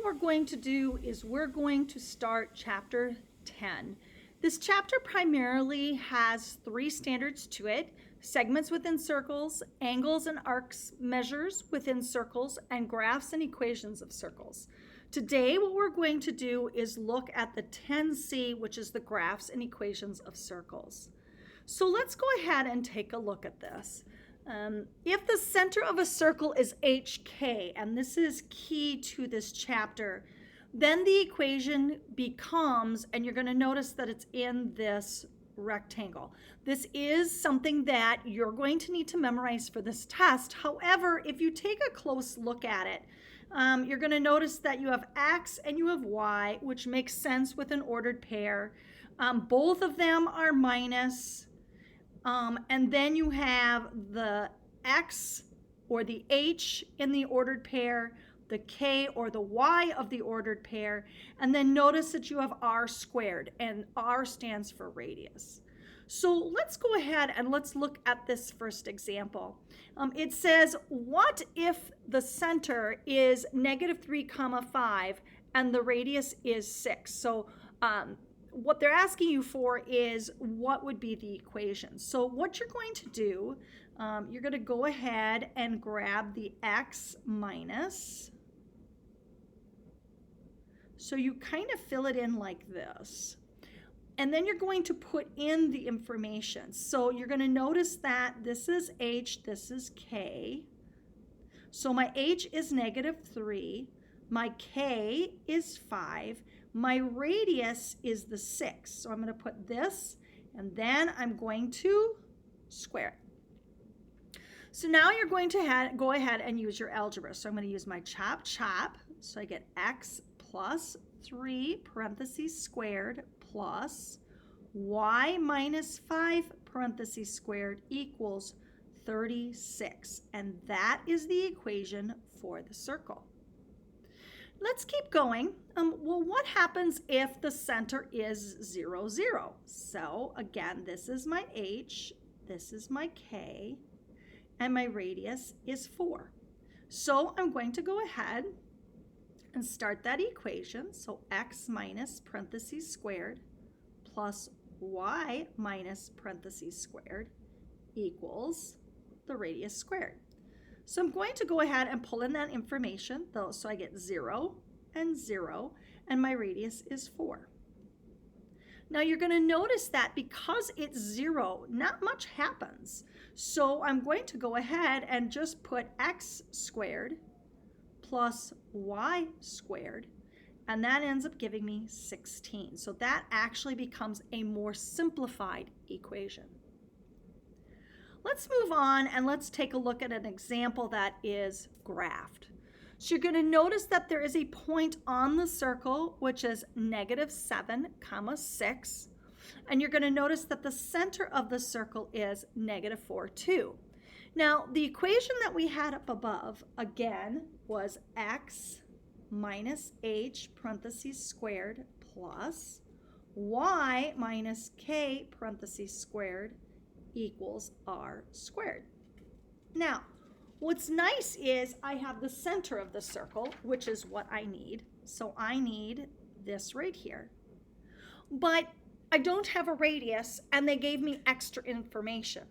what we're going to do is we're going to start chapter 10. This chapter primarily has 3 standards to it: segments within circles, angles and arcs, measures within circles, and graphs and equations of circles. Today, what we're going to do is look at the 10C, which is the graphs and equations of circles. So let's go ahead and take a look at this. If the center of a circle is HK, and this is key to this chapter, then the equation becomes, and you're going to notice that it's in this rectangle. This is something that you're going to need to memorize for this test. However, if you take a close look at it, you're going to notice that you have X and you have Y, which makes sense with an ordered pair. Both of them are minus. And then you have the X or the H in the ordered pair, the K or the Y of the ordered pair, and then notice that you have R squared, and R stands for radius. So let's go ahead and let's look at this first example. It says, what if the center is -3, 5 and the radius is 6? So what they're asking you for is what would be the equation. So what you're going to do, you're going to go ahead and grab the X minus. So you kind of fill it in like this. And then you're going to put in the information. So you're going to notice that this is H, this is K. So my H is -3, my K is 5, my radius is the 6. So I'm going to put this, and then I'm going to square it. So now you're going to go ahead and use your algebra. So I'm going to use my chop. So I get X plus 3 parentheses squared plus Y minus 5 parentheses squared equals 36. And that is the equation for the circle. Let's keep going. Well, what happens if the center is 0, 0? So again, this is my H, this is my K, and my radius is 4. So I'm going to go ahead and start that equation. So X minus parentheses squared plus Y minus parentheses squared equals the radius squared. So I'm going to go ahead and pull in that information, though, so I get 0 and 0, and my radius is 4. Now you're going to notice that because it's 0, not much happens. So I'm going to go ahead and just put X squared plus Y squared, and that ends up giving me 16. So that actually becomes a more simplified equation. Let's move on and let's take a look at an example that is graphed. So you're going to notice that there is a point on the circle, which is -7, 6. And you're going to notice that the center of the circle is -4, 2. Now, the equation that we had up above, again, was X minus H parentheses squared plus Y minus K parentheses squared equals R squared. Now, what's nice is I have the center of the circle, which is what I need. So I need this right here. But I don't have a radius, and they gave me extra information.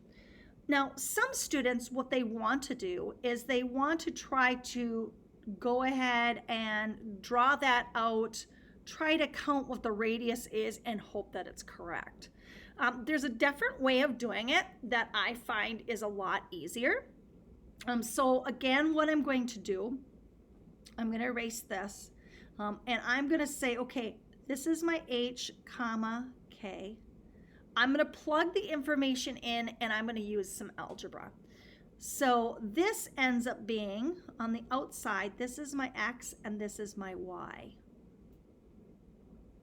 Now, some students, what they want to do is they want to try to go ahead and draw that out, try to count what the radius is, and hope that it's correct. There's a different way of doing it that I find is a lot easier. So again, what I'm going to do, I'm going to erase this, and I'm going to say, okay, this is my H, K. I'm going to plug the information in, and I'm going to use some algebra. So this ends up being, on the outside, this is my X, and this is my Y.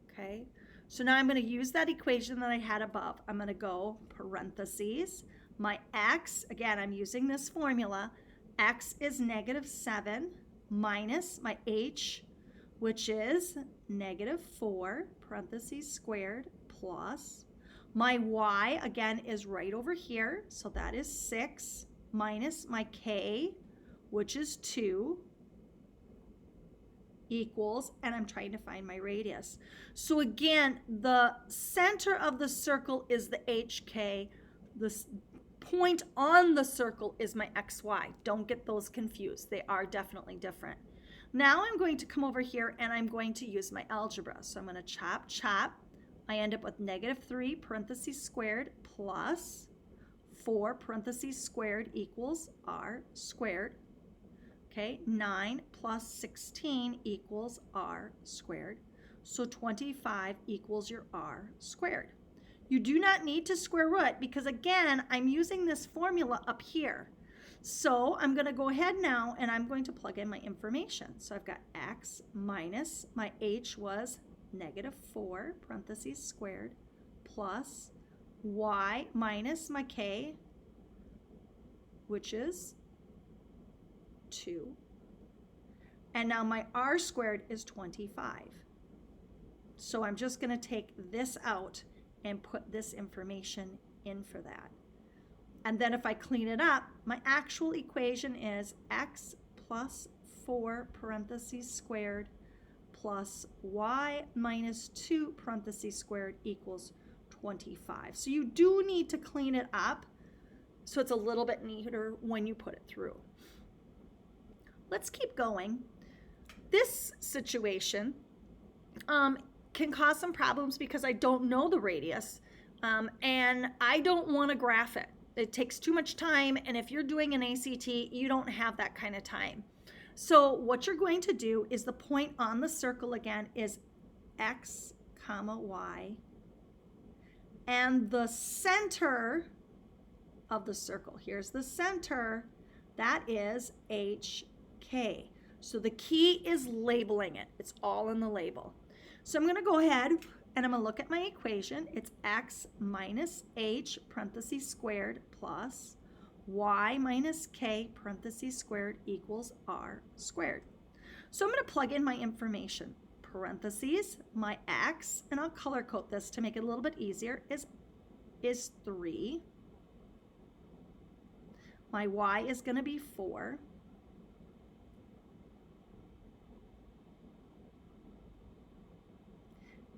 Okay? So now I'm going to use that equation that I had above. I'm going to go parentheses. My X, again, I'm using this formula. X is -7 minus my H, which is -4, parentheses squared, plus my Y, again, is right over here. So that is 6 minus my K, which is 2, equals, and I'm trying to find my radius. So again, the center of the circle is the HK. The point on the circle is my XY. Don't get those confused. They are definitely different. Now I'm going to come over here and I'm going to use my algebra. So I'm going to chop, chop. I end up with -3 parentheses squared plus 4 parentheses squared equals r squared. Okay, 9 plus 16 equals r squared. So 25 equals your r squared. You do not need to square root because, again, I'm using this formula up here. So I'm going to go ahead now and I'm going to plug in my information. So I've got x minus my h was -4 parentheses squared plus y minus my k, which is 2. And now my r squared is 25. So I'm just going to take this out and put this information in for that. And then if I clean it up, my actual equation is x plus 4 parentheses squared plus y minus 2 parentheses squared equals 25. So you do need to clean it up so it's a little bit neater when you put it through. Let's keep going. This situation can cause some problems because I don't know the radius and I don't want to graph it. It takes too much time, and if you're doing an ACT, you don't have that kind of time. So what you're going to do is the point on the circle again is x comma y, and the center of the circle, here's the center, that is HK. So the key is labeling it. It's all in the label. So I'm going to go ahead and I'm going to look at my equation. It's x minus h parentheses squared plus y minus k parentheses squared equals r squared. So I'm going to plug in my information. Parentheses, my x, and I'll color code this to make it a little bit easier, is 3. My y is going to be 4.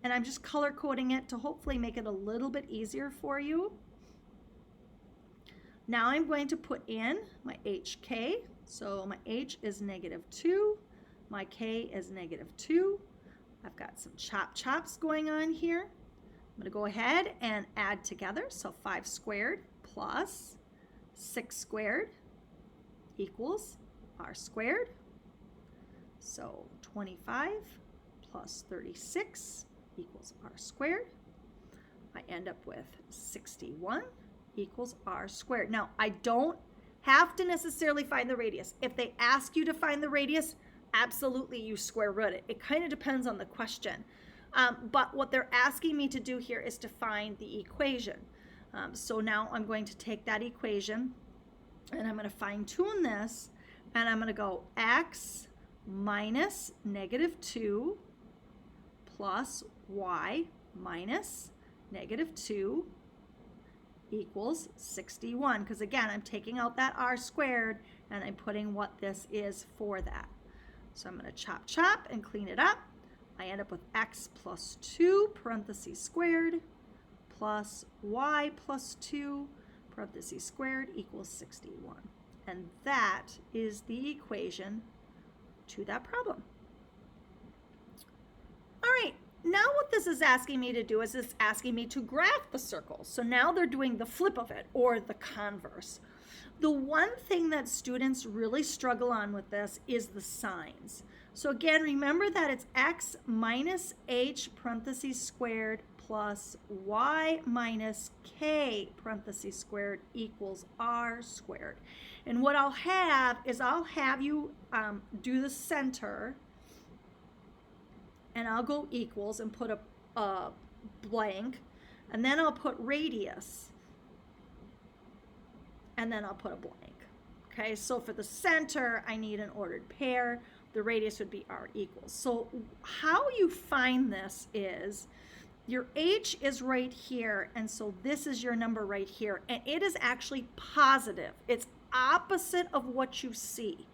And I'm just color coding it to hopefully make it a little bit easier for you. Now I'm going to put in my HK. So my H is -2. My K is -2. I've got some chops going on here. I'm going to go ahead and add together. So 5 squared plus 6 squared equals r squared. So 25 plus 36 equals r squared. I end up with 61 equals r squared. Now, I don't have to necessarily find the radius. If they ask you to find the radius, absolutely you square root it. It kind of depends on the question. But what they're asking me to do here is to find the equation. So now I'm going to take that equation and I'm going to fine tune this, and I'm going to go x minus -2 plus y minus -2 equals 61, because again, I'm taking out that r squared and I'm putting what this is for that. So I'm going to chop and clean it up. I end up with x plus 2 parentheses squared plus y plus 2 parentheses squared equals 61. And that is the equation to that problem. All right. Now what this is asking me to do is it's asking me to graph the circle. So now they're doing the flip of it, or the converse. The one thing that students really struggle on with this is the signs. So again, remember that it's x minus h parentheses squared plus y minus k parentheses squared equals r squared. And what I'll have is I'll have you do the center, and I'll go equals and put a blank, and then I'll put radius, and then I'll put a blank. Okay, so for the center, I need an ordered pair. The radius would be r equals. So how you find this is your h is right here, and so this is your number right here, and it is actually positive. It's opposite of what you see.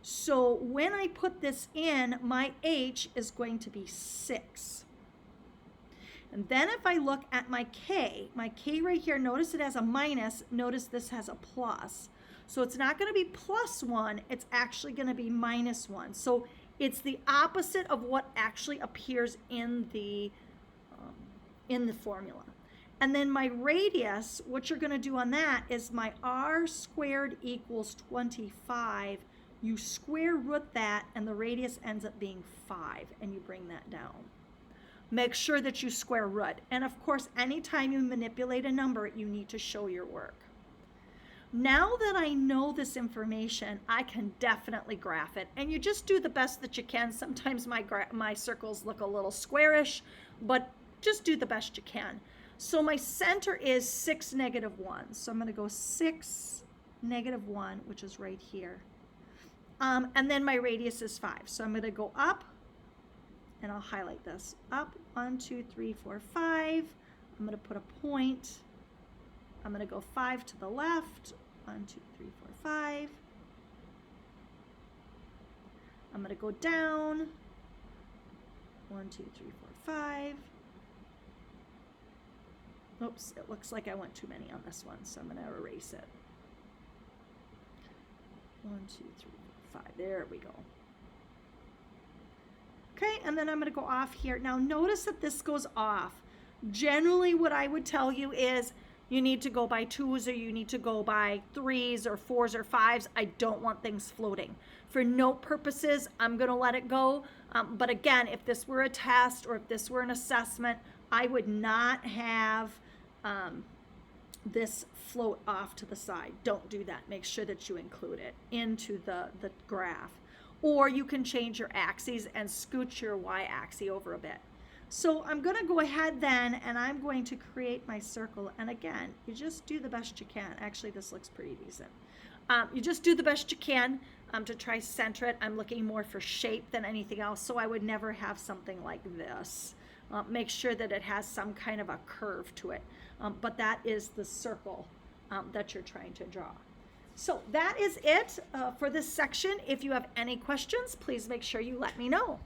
So when I put this in, my h is going to be 6. And then if I look at my k right here, notice it has a minus, notice this has a plus. So it's not going to be +1, it's actually going to be -1. So it's the opposite of what actually appears in the formula. And then my radius, what you're going to do on that is my r squared equals 25. You square root that, and the radius ends up being 5, and you bring that down. Make sure that you square root. And of course, anytime you manipulate a number, you need to show your work. Now that I know this information, I can definitely graph it. And you just do the best that you can. Sometimes my circles look a little squarish, but just do the best you can. So my center is 6, -1. So I'm going to go 6, -1, which is right here. And then my radius is 5. So I'm going to go up, and I'll highlight this. Up, 1, 2, 3, 4, 5. I'm going to put a point. I'm going to go 5 to the left. 1, 2, 3, 4, 5. I'm going to go down. 1, 2, 3, 4, 5. Oops, it looks like I went too many on this one, so I'm going to erase it. 1, 2, 3, 4, 5. There we go. Okay, and then I'm going to go off here. Now notice that this goes off. Generally, what I would tell you is you need to go by 2s, or you need to go by 3s or 4s or 5s. I don't want things floating. For note purposes, I'm going to let it go. But again, if this were a test or if this were an assessment, I would not have this float off to the side. Don't do that. Make sure that you include it into the graph. Or you can change your axes and scoot your y-axis over a bit. So I'm going to go ahead then, and I'm going to create my circle. And again, you just do the best you can. Actually, this looks pretty decent. You just do the best you can to try center it. I'm looking more for shape than anything else, so I would never have something like this. Make sure that it has some kind of a curve to it. But that is the circle that you're trying to draw. So that is it for this section. If you have any questions, please make sure you let me know.